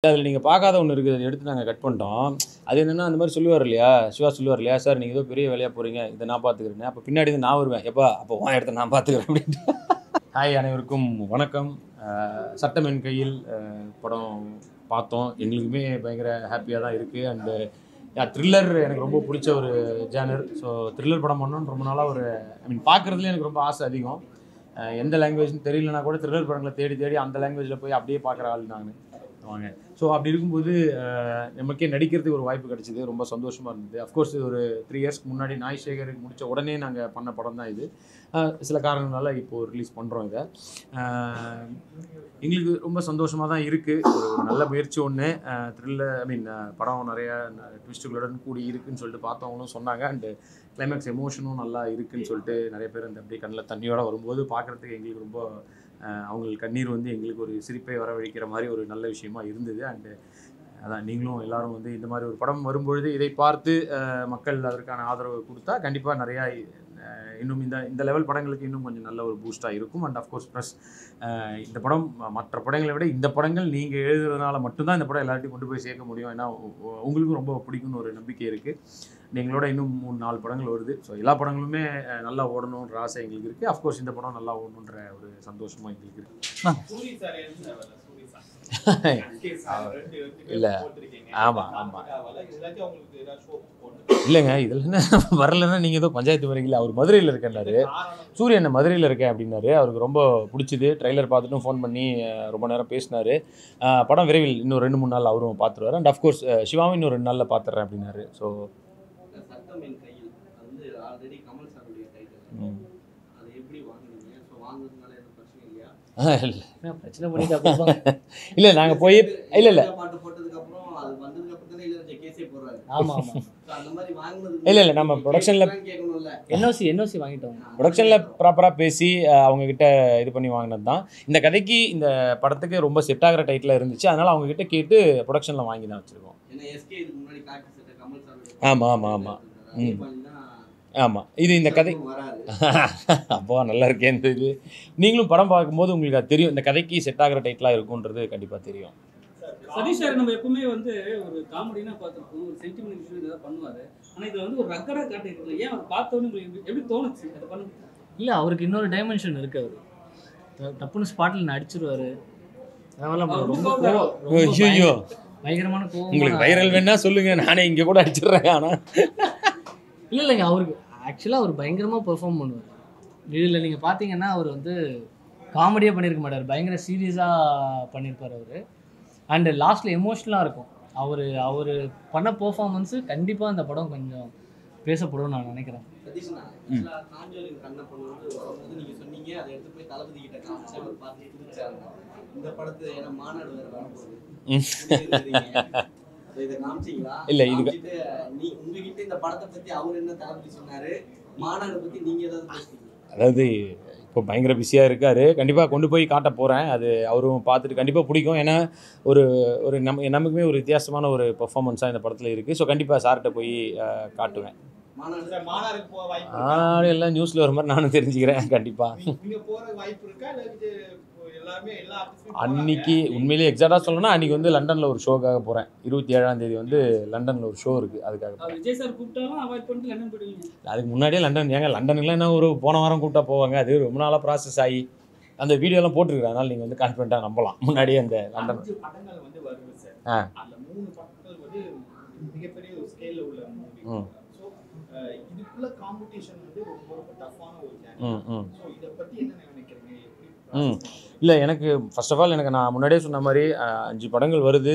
அதில் நீங்கள் பார்க்காத ஒன்று இருக்குது, அதை எடுத்து நாங்கள் கட் பண்ணிட்டோம். அது என்னென்னா அந்த மாதிரி சொல்லுவார் இல்லையா, சிவா சொல்லுவார் இல்லையா, சார் நீங்கள் ஏதோ பெரிய வேலையாக போகிறீங்க, இதை நான் பார்த்துக்கிறேன். அப்போ பின்னாடி நான் வருவேன், எப்பா அப்போ உன் இடத்த நான் பார்த்துக்கிறேன் அப்படின்ட்டு. ஹாய், அனைவருக்கும் வணக்கம். சட்டம் என் கையில் படம் பார்த்தோம். எங்களுக்குமே பயங்கர ஹாப்பியாக தான் இருக்குது. அண்டு த்ரில்லர் எனக்கு ரொம்ப பிடிச்ச ஒரு ஜேனர். ஸோ த்ரில்லர் படம் பண்ணணும்னு ரொம்ப நாளாக பார்க்குறதுல எனக்கு ரொம்ப ஆசை அதிகம். எந்த லாங்குவேஜ்னு தெரியலனா கூட த்ரில்லர் படங்களை தேடி தேடி அந்த லாங்குவேஜில் போய் அப்படியே பார்க்குற ஆள் நான் வாங்க. ஸோ அப்படி இருக்கும்போது நமக்கே நடிக்கிறதுக்கு ஒரு வாய்ப்பு கிடச்சிது, ரொம்ப சந்தோஷமாக இருந்தது. அஃப்கோர்ஸ் இது ஒரு 3 இயர்ஸ்க்கு முன்னாடி நாய் சேகருக்கு முடித்த உடனே நாங்கள் பண்ண படம் தான் இது. சில காரணங்களால் இப்போது ரிலீஸ் பண்ணுறோம் இதை. எங்களுக்கு ரொம்ப சந்தோஷமாக தான் இருக்குது. ஒரு நல்ல முயற்சி ஒன்று. த்ரில்லர் படம் நிறைய ட்விஸ்ட்டுகளுடன் கூடி இருக்குதுன்னு சொல்லிட்டு பார்த்தவங்களும் சொன்னாங்க. அண்டு கிளைமேக்ஸ் எமோஷனும் நல்லா இருக்குதுன்னு சொல்லிட்டு நிறைய பேர் அந்த அப்படியே கண்ணில் தண்ணியோடு வரும்போது பார்க்குறதுக்கு எங்களுக்கு ரொம்ப அவங்களுக்கு கண்ணீர் வந்து எங்களுக்கு ஒரு சிரிப்பை வரவழைக்கிற மாதிரி ஒரு நல்ல விஷயமா இருந்தது. அண்டு அதான் நீங்களும் எல்லோரும் வந்து இந்த மாதிரி ஒரு படம் வரும்பொழுது இதை பார்த்து மக்கள் அதற்கான ஆதரவு கொடுத்தா கண்டிப்பாக நிறையா இன்னும் இந்த லெவல் படங்களுக்கு இன்னும் கொஞ்சம் நல்ல ஒரு பூஸ்ட்டாக இருக்கும். அண்ட் அஃப்கோர்ஸ் ப்ளஸ் இந்த படம் மற்ற படங்களை விட இந்த படங்கள் நீங்கள் எழுதுறதுனால மட்டும்தான் இந்த படம் எல்லார்ட்டையும் கொண்டு போய் சேர்க்க முடியும். ஏன்னா உங்களுக்கும் ரொம்ப பிடிக்கும்னு ஒரு நம்பிக்கை இருக்குது. எங்களோட இன்னும் 3-4 படங்கள் வருது. ஸோ எல்லா படங்களுமே நல்லா ஓடணுன்ற ஆசை எங்களுக்கு இருக்குது. அஃப்கோர்ஸ் இந்த படம் நல்லா ஓடணுன்ற ஒரு சந்தோஷமும் எங்களுக்கு இருக்குது. இல்லை, ஆமாம் ஆமாம், இல்லைங்க இதில் என்ன வரலைன்னா நீங்கள் ஏதோ பஞ்சாயத்து வரீங்களா. அவர் மதுரையில் இருக்கேன்னாரு, சூரியன் மதுரையில் இருக்கேன் அப்படின்னாரு. அவருக்கு ரொம்ப பிடிச்சிது. ட்ரெய்லர் பார்த்துட்டும் ஃபோன் பண்ணி ரொம்ப நேரம் பேசினார். படம் விரைவில் இன்னும் 2-3 நாள் அவரும் பார்த்துருவார். அண்ட் அஃப்கோர்ஸ் சிவாவும் இன்னும் 2 நாளில் பார்த்துட்றேன் அப்படின்னாரு. ஸோ இல்லை நாங்கள் போய் இல்லை இல்லை இல்லை இல்லை நம்ம ப்ரொடக்ஷனில் என்ஓசி வாங்கிட்டோம். ப்ரொடக்ஷனில் ப்ராப்பராக பேசி அவங்கக்கிட்ட இது பண்ணி வாங்கினது தான். இந்த கதைக்கு இந்த படத்துக்கு ரொம்ப செட் ஆகிற டைட்டில் இருந்துச்சு. அதனால் அவங்கக்கிட்ட கேட்டு ப்ரொடக்ஷனில் வாங்கி தான் வச்சுருக்கோம். ஆமாம் ஆமாம் ஆமாம். ஆமாம், இது இந்த கதை அப்போ நல்லா இருக்கேன். இது நீங்களும் படம் பார்க்கும்போது உங்களுக்கு அது தெரியும், இந்த கதைக்கு செட் ஆகிற டைட்டிலாக இருக்குன்றது கண்டிப்பாக தெரியும். சதீஷ் சார் நம்ம எப்பவுமே வந்து ஒரு காமெடினா பார்த்துருக்கோம், ஒரு சென்டிமெண்ட் விஷயம் ஏதாவது பண்ணுவார். ஆனால் இதில் வந்து ஒரு ரக்கடாக காட்டியிருக்கல. ஏன் அவர் பார்த்தோன்னு எப்படி தோணுச்சு அதை பண்ண? இல்லை, அவருக்கு இன்னொரு டைமென்ஷன் இருக்குது. அவர் டப்புன்னு ஸ்பாட்டில் நடிச்சிருவார். ஐயோ, பயங்கரமான கோவம். உங்களுக்கு வைரல் வேணா சொல்லுங்கள், நானே இங்கே கூட அடிச்சிடுறேன். ஆனால் இல்லைங்க, அவருக்கு ஆக்சுவலாக அவர் பயங்கரமாக பெர்ஃபார்ம் பண்ணுவார். இதில் நீங்கள் பார்த்தீங்கன்னா அவர் வந்து காமெடியாக பண்ணியிருக்க மாட்டார், பயங்கர சீரியஸாக பண்ணியிருப்பார் அவர். அண்டு லாஸ்ட்டில் எமோஷ்னலாக இருக்கும். அவர் பண்ண பெர்ஃபார்மன்ஸு கண்டிப்பாக அந்த படம் கொஞ்சம் பேசப்படும் நான் நினைக்கிறேன். இல்லை இது அதாவது இப்போ பயங்கர பிஸியாக இருக்கார். கண்டிப்பாக கொண்டு போய் காட்ட போகிறேன். அது அவரும் பார்த்துட்டு கண்டிப்பாக பிடிக்கும். ஏன்னா ஒரு நமக்குமே ஒரு வித்தியாசமான ஒரு பெர்ஃபார்மன்ஸாக இந்த படத்தில் இருக்குது. ஸோ கண்டிப்பாக சார்கிட்ட போய் காட்டுவேன். எல்லாம் நியூஸில் வர மாதிரி நானும் தெரிஞ்சுக்கிறேன். கண்டிப்பாக அன்றைக்கி உண்மையிலேயே எக்ஸாக்டாக சொல்லணும்னா அன்றைக்கி வந்து லண்டனில் ஒரு ஷோக்காக போகிறேன். 27ஆம் தேதி வந்து லண்டனில் ஒரு ஷோ இருக்குது, அதுக்காக. விஜய் சார் கூப்பிட்டாலும் அவாய்ட் பண்ணிட்டு லண்டன் போயிடுவீங்க? அதுக்கு முன்னாடியே லண்டன், ஏங்க லண்டனுக்குலாம் என்ன ஒரு போன வாரம் கூப்பிட்டா போவாங்க. அது ரொம்ப நாளாக ப்ராசஸ் ஆகி அந்த வீடியோலாம் போட்டிருக்கிறேன். அதனால் நீங்கள் வந்து கான்ஃபிடென்ட்டாக நம்பலாம். முன்னாடியே அந்த லண்டன் இல்லை எனக்கு ஃபர்ஸ்ட் ஆஃப் ஆல் நான் முன்னாடியே சொன்ன மாதிரி 5 படங்கள் வருது.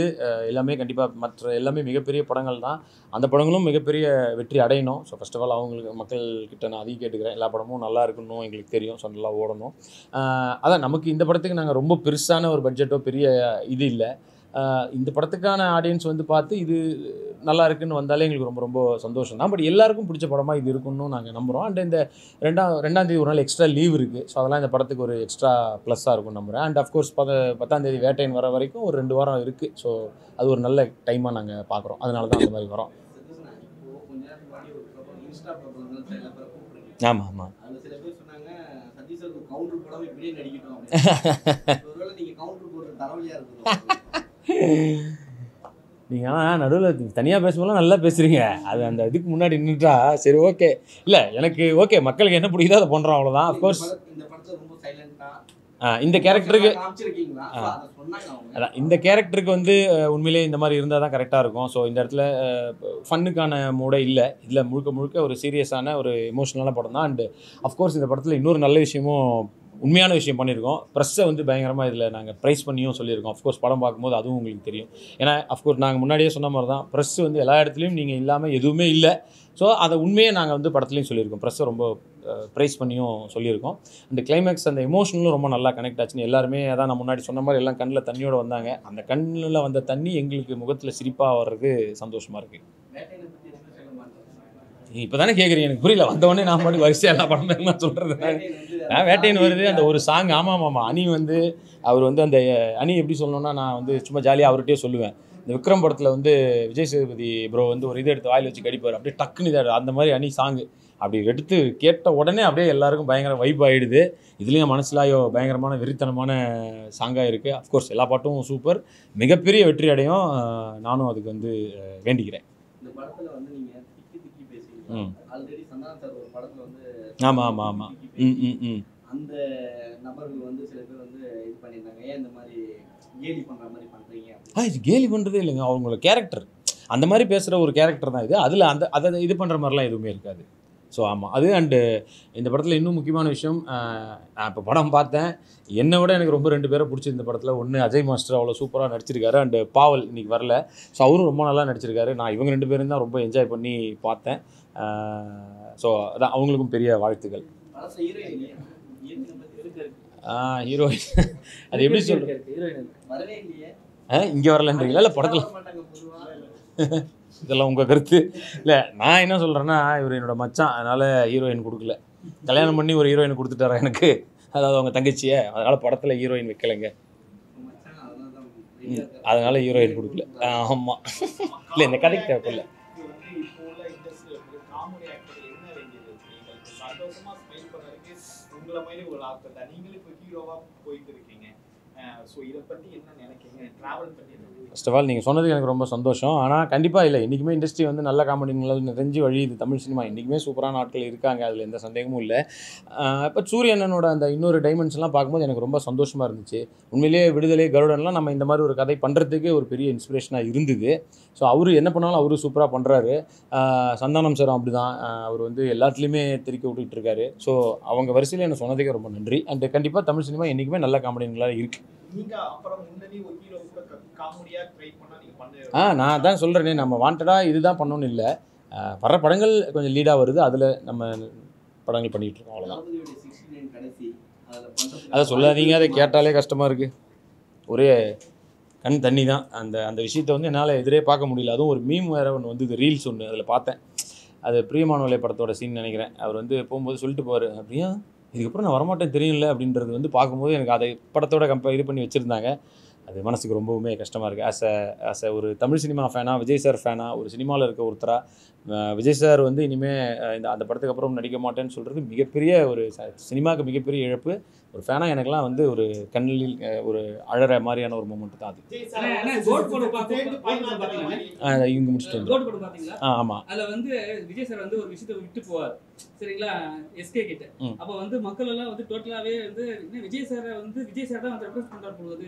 எல்லாமே கண்டிப்பாக மற்ற எல்லாமே மிகப்பெரிய படங்கள் தான். அந்த படங்களும் மிகப்பெரிய வெற்றி அடையணும். ஸோ ஃபர்ஸ்ட் ஆஃப் ஆல் அவங்களுக்கு மக்கள்கிட்ட நான் அதையும் கேட்டுக்கிறேன். எல்லா படமும் நல்லா இருக்கணும், எங்களுக்கு தெரியும். ஸோ நல்லா ஓடணும். அதான் நமக்கு இந்த படத்துக்கு நாங்கள் ரொம்ப பெருசான ஒரு பட்ஜெட்டோ பெரிய இது இல்லை. இந்த படத்துக்கான ஆடியன்ஸ் வந்து பார்த்து இது நல்லா இருக்குன்னு வந்தாலே எங்களுக்கு ரொம்ப ரொம்ப சந்தோஷம் தான். பட் எல்லாருக்கும் பிடிச்ச படமாக இது இருக்குன்னு நாங்கள் நம்புகிறோம். அண்ட் இந்த 2ஆம் தேதி ஒரு நாள் எக்ஸ்ட்ரா லீவ் இருக்குது. ஸோ அதெல்லாம் இந்த படத்துக்கு ஒரு எக்ஸ்ட்ரா ப்ளஸ்ஸாக இருக்கும்னு நம்புகிறேன். அண்ட் அஃப்கோர்ஸ் 10ஆம் தேதி வேட்டையன் வர வரைக்கும் ஒரு 2 வாரம் இருக்குது. ஸோ அது ஒரு நல்ல டைமாக நாங்கள் பார்க்குறோம். அதனால தான் அந்த மாதிரி வரோம். ஆமாம் ஆமாம். நீங்கள் ஆனால் நடுவில் தனியாக பேசும்போதெல்லாம் நல்லா பேசுகிறீங்க. அது அந்த இதுக்கு முன்னாடி நின்றுட்டா சரி ஓகே. இல்லை எனக்கு ஓகே, மக்களுக்கு என்ன பிடிக்குதோ அதை பண்ணுறோம், அவ்வளோதான். அஃப்கோர்ஸ் இந்த கேரக்டருக்கு அதான் இந்த கேரக்டருக்கு வந்து உண்மையிலேயே இந்த மாதிரி இருந்தால் தான் கரெக்டாக இருக்கும். ஸோ இந்த இடத்துல ஃபன்னுக்கான மூடே இல்லை. இதில் முழுக்க முழுக்க ஒரு சீரியஸான ஒரு எமோஷனலான படம் தான். அண்டு அஃப்கோர்ஸ் இந்த படத்தில் இன்னொரு நல்ல விஷயமும் உண்மையான விஷயம் பண்ணியிருக்கோம். ப்ரெஸ்ஸை வந்து பயங்கரமாக இதில் நாங்கள் ப்ரைஸ் பண்ணியும் சொல்லியிருக்கோம். அஃப்கோர்ஸ் படம் பார்க்கும்போது அதுவும் உங்களுக்கு தெரியும். ஏன்னா அஃப்கோர்ஸ் நாங்கள் முன்னாடியே சொன்ன மாதிரி தான், ப்ரெஸ் வந்து எல்லா இடத்துலையும் நீங்கள் இல்லாமல் எதுவுமே இல்லை. ஸோ அதை உண்மையை நாங்கள் வந்து படத்துலையும் சொல்லியிருக்கோம். ப்ரெஸ்ஸை ரொம்ப ப்ரைஸ் பண்ணியும் சொல்லியிருக்கோம். அந்த கிளைமேக்ஸ் அந்த எமோஷனலும் ரொம்ப நல்லா கனெக்ட் ஆச்சுன்னு எல்லாருமே அதான் நான் முன்னாடி சொன்ன மாதிரி எல்லாம் கண்ணில் தண்ணியோடு வந்தாங்க. அந்த கண்ணில் வந்த தண்ணி எங்களுக்கு முகத்தில் சிரிப்பாக வர்றது சந்தோஷமாக இருக்குது. இப்போ தானே கேட்குறீங்க, எனக்கு புரியல. வந்தவொடனே நான் மட்டும் வரிசையாக எல்லா படமே நான் சொல்கிறது. வேட்டையன் வருது அந்த ஒரு சாங். ஆமாம் அணி வந்து அவர் வந்து அந்த அணி எப்படி சொல்லணும்னா, நான் வந்து சும்மா ஜாலியாக அவர்கிட்டயே சொல்லுவேன். இந்த விக்ரம் படத்தில் வந்து விஜய் சேதுபதி ப்ரோ வந்து ஒரு இதை எடுத்து வாயில் வச்சு கடிப்பார், அப்படியே டக்குன்னு இதாக அந்த மாதிரி அணி சாங்கு அப்படி எடுத்து கேட்ட உடனே அப்படியே எல்லாருக்கும் பயங்கர வைப் ஆகிடுது. இதுலேயும் மனசுலாயோ பயங்கரமான வெறித்தனமான சாங்காக இருக்குது. அஃப்கோர்ஸ் எல்லா பாட்டும் சூப்பர், மிகப்பெரிய வெற்றி அடையும். நானும் அதுக்கு வந்து வேண்டிக்கிறேன். ஆமாம் அந்த நபர்கள் வந்து சில பேர் வந்து இது பண்ணியிருந்தாங்க, ஏன் இந்த மாதிரி கேலி பண்ணுற மாதிரி பண்ணுறீங்க? இது கேலி பண்ணுறதே இல்லைங்க, அவங்களோட கேரக்டர் அந்த மாதிரி பேசுகிற ஒரு கேரக்டர் தான் இது. அதில் அதை இது பண்ணுற மாதிரிலாம் எதுவுமே இருக்காது. ஸோ ஆமாம் அது. அண்டு இந்த படத்தில் இன்னும் முக்கியமான விஷயம், நான் இப்போ படம் பார்த்தேன், என்னை விட எனக்கு ரொம்ப 2 பேரை பிடிச்சி இந்த படத்தில். ஒன்று அஜய் மாஸ்டர் அவ்வளோ சூப்பராக நடிச்சிருக்காரு. அண்டு பாவல் இன்றைக்கி வரல, ஸோ அவரும் ரொம்ப நல்லா நடிச்சிருக்காரு. நான் இவங்க 2 பேரும் தான் ரொம்ப என்ஜாய் பண்ணி பார்த்தேன். ஸோ அதான் அவங்களுக்கும் பெரிய வாழ்த்துக்கள். ஹீரோயின் அது எப்படி சொல்கிறேன், இங்கே வரலன்றீங்களா? இல்லை படத்தில் இதெல்லாம் உங்கள் கருத்து. இல்லை நான் என்ன சொல்கிறேன்னா, இவர் என்னோட மச்சான், அதனால் ஹீரோயின் கொடுக்கல. கல்யாணம் பண்ணி ஒரு ஹீரோயின் கொடுத்துட்டாரா எனக்கு, அதாவது அவங்க தங்கச்சியை, அதனால் படத்தில் ஹீரோயின் வைக்கலைங்க, அதனால் ஹீரோயின் கொடுக்கல. ஆமாம் இல்லை இந்த கதைக்கு தேவையில்லை. ஃபர்ஸ்ட் ஆஃப் ஆல் நீங்கள் சொன்னதுக்கு எனக்கு ரொம்ப சந்தோஷம். ஆனால் கண்டிப்பாக இல்லை, இன்றைக்குமே இண்டஸ்ட்ரி வந்து நல்ல காமெடிங்களை நிறைஞ்சு வழியுது. தமிழ் சினிமா இன்றைக்குமே சூப்பரான ஆட்கள் இருக்காங்க, அதில் எந்த சந்தேகமும் இல்லை. இப்போ சூரியனோட அந்த இன்னொரு டைமென்ஷன்லாம் பார்க்கும்போது எனக்கு ரொம்ப சந்தோஷமாக இருந்துச்சு. உண்மையிலேயே விடுதலை, கருடன்லாம் நம்ம இந்த மாதிரி ஒரு கதை பண்ணுறதுக்கு ஒரு பெரிய இன்ஸ்பிரேஷனாக இருந்தது. ஸோ அவர் என்ன பண்ணாலும் அவரு சூப்பராக பண்ணுறாரு. சந்தானம் சார் அப்படி தான், அவர் வந்து எல்லாத்துலேயுமே திருக்கி விட்டுக்கிட்டு இருக்காரு. ஸோ அவங்க வரிசையில் என்ன சொன்னதுக்கே ரொம்ப நன்றி. அண்ட் கண்டிப்பாக தமிழ் சினிமா என்றைக்குமே நல்ல காமெடிங்களாக இருக்குது. நான் தான் சொல்கிறேனே, நம்ம வாண்டடாக இதுதான் பண்ணணும்னு இல்லை, வர்ற படங்கள் கொஞ்சம் லீடாக வருது, அதில் நம்ம படங்கள் பண்ணிகிட்டு இருக்கோம், அவ்வளோதான். அதை சொல்லாதீங்க, அதை கேட்டாலே கஷ்டமாக இருக்குது, ஒரே கண் தண்ணி தான். அந்த விஷயத்தை வந்து என்னால் எதிரே பார்க்க முடியல. அதுவும் ஒரு மீம் வேறு ஒன்று வந்து ரீல்ஸ் ஒன்று அதில் பார்த்தேன். அது பிரியமானவளே படத்தோட சீன் நினைக்கிறேன். அவர் வந்து போகும்போது சொல்லிட்டு போவார், அப்படியா இதுக்கப்புறம் நான் வரமாட்டேன் தெரியல அப்படின்றது வந்து பார்க்கும்போது எனக்கு அதை படத்தோட இது பண்ணி வச்சுருந்தாங்க. அது மனசுக்கு ரொம்பவுமே கஷ்டமாக இருக்குது. ஆஸ் அ ஒரு தமிழ் சினிமா ஃபேனாக, விஜய் சார் ஃபேனாக, ஒரு சினிமாவில் இருக்க ஒருத்தராக விஜய் சார் வந்து இனிமேல் அந்த படத்துக்கு அப்புறம் நடிக்க மாட்டேன்னு சொல்கிறது மிகப்பெரிய ஒரு சினிமாவுக்கு மிகப்பெரிய இழப்பு. ஒரு ஃபேனாக எனக்குலாம் வந்து ஒரு கண்ணில் ஒரு அழற மாதிரியான ஒரு மூமெண்ட் தான் அது. இவங்க முடிச்சுட்டு ஆமாம், அதில் வந்து விஜய் சார் வந்து ஒரு விஷயத்தை விட்டு போவார் சரிங்களா, எஸ்கே கிட்ட. அப்போ வந்து மக்கள் எல்லாம் வந்து டோட்டலாகவே வந்து விஜய் சாரை வந்து விஜய் சார் தான் வந்து ரெப்ரஸ் பண்ணுறாரு போகுது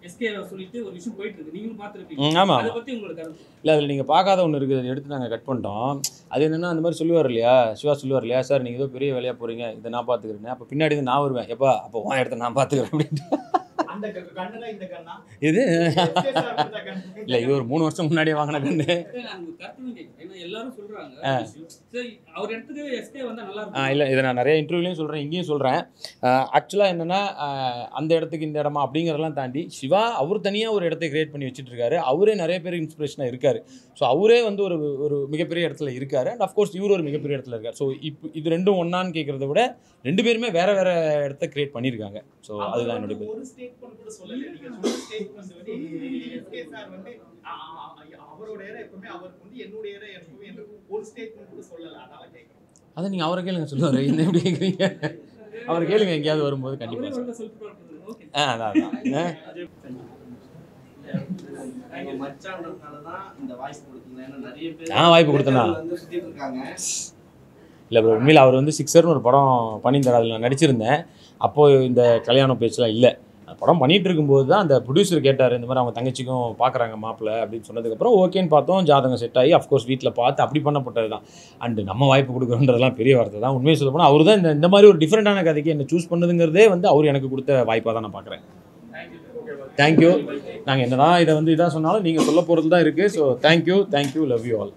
எஸ்கே சொல்லிட்டு ஒரு விஷயம் போயிட்டு இருக்கு, நீங்களும் பார்த்துருப்பீங்க. ஆமாம், அதை பற்றி உங்களுக்கு கருத்து இல்லை அதில் நீங்கள் பார்க்காத ஒன்று இருக்குது, அதை எடுத்து நாங்கள் கட் பண்ணிட்டோம். அது என்னென்னா அந்த மாதிரி சொல்லுவார் இல்லையா, சிவா சொல்லுவார் இல்லையா, சார் நீங்கள் ஏதோ பெரிய வேலையாக போகிறீங்க, இதை நான் பார்த்துக்கிறேன். அப்போ பின்னாடி நான் வருவேன், எப்பா அப்போ உன் இடத்த நான் பார்த்துக்கிறேன் அப்படின்ட்டு. இது இல்லை, இது ஒரு 3 வருஷம் முன்னாடியே வாங்கின கண்ணு. எல்லாரும் சொல்றாங்க அவர் இடத்துக்கு எஸ்கே வந்தா நல்லா இருக்கும். இல்லை, இதை நான் நிறைய இன்டர்வியூலையும் சொல்கிறேன், இங்கேயும் சொல்கிறேன். ஆக்சுவலாக என்னென்னா அந்த இடத்துக்கு இந்த இடமா அப்படிங்கிறதெல்லாம் தாண்டி சிவா அவர் தனியாக ஒரு இடத்தை கிரியேட் பண்ணி வச்சுட்டு இருக்காரு. அவரே நிறைய பேர் இன்ஸ்பிரேஷனாக இருக்கார். ஸோ அவரே வந்து ஒரு மிகப்பெரிய இடத்துல இருக்கார். அண்ட் அஃப்கோர்ஸ் இவர் ஒரு மிகப்பெரிய இடத்துல இருக்கார். ஸோ இப்போ இது ரெண்டும் ஒன்றான்னு கேட்குறத விட 2 பேருமே வேறு வேறு இடத்த கிரியேட் பண்ணியிருக்காங்க. ஸோ அதுதான் என்னுடைய பேர். அதை நீங்கள் அவரை கேளுங்க, சொல்லுவார். என்ன எப்படி கேட்குறீங்க, அவரை கேளுங்க, எங்கேயாவது வரும்போது கண்டிப்பாக. சொல்லிட்டு அதான் மச்சான்றதுனாலதான் இந்த வாய்ப்பு கொடுத்தீங்க. ஏன்னா நிறைய பேர் நான் வாய்ப்பு கொடுத்தேனா வந்து சுத்திட்டு இருக்காங்க. இல்லை ப்ரோ, உண்மையில் அவர் வந்து சிக்ஸர்னு ஒரு படம் பண்ணியிருந்தார், அதில் நான் நடிச்சிருந்தேன். அப்போது இந்த கல்யாண பேச்செலாம் இல்லை. படம் பண்ணிகிட்டு இருக்கும்போது தான் அந்த ப்ரொடியூசர் கேட்டார், இந்த மாதிரி அவங்க தங்கச்சிக்கும் பார்க்குறாங்க மாப்பிள்ளை அப்படின்னு சொன்னதுக்கப்புறம் ஓகேன்னு பார்த்தோம். ஜாதகம் செட் ஆகி அஃப்கோர்ஸ் வீட்டில் பார்த்து அப்படி பண்ணப்பட்டது தான். அண்டு நம்ம வாய்ப்பு கொடுக்குறோன்றதெல்லாம் பெரிய வார்த்தை தான். உண்மையை சொல்ல போனால் அவர் தான் இந்த மாதிரி ஒரு டிஃப்ரெண்ட்டான கதைக்கு என்னை சூஸ் பண்ணதுங்கிறதே வந்து அவர் எனக்கு கொடுத்த வாய்ப்பாக தான் நான் பார்க்குறேன். தேங்க்யூ. நாங்கள் என்ன தான் இதை வந்து இதாக சொன்னாலும் நீங்கள் சொல்ல போகிறது தான் இருக்குது. So thank you, love you all.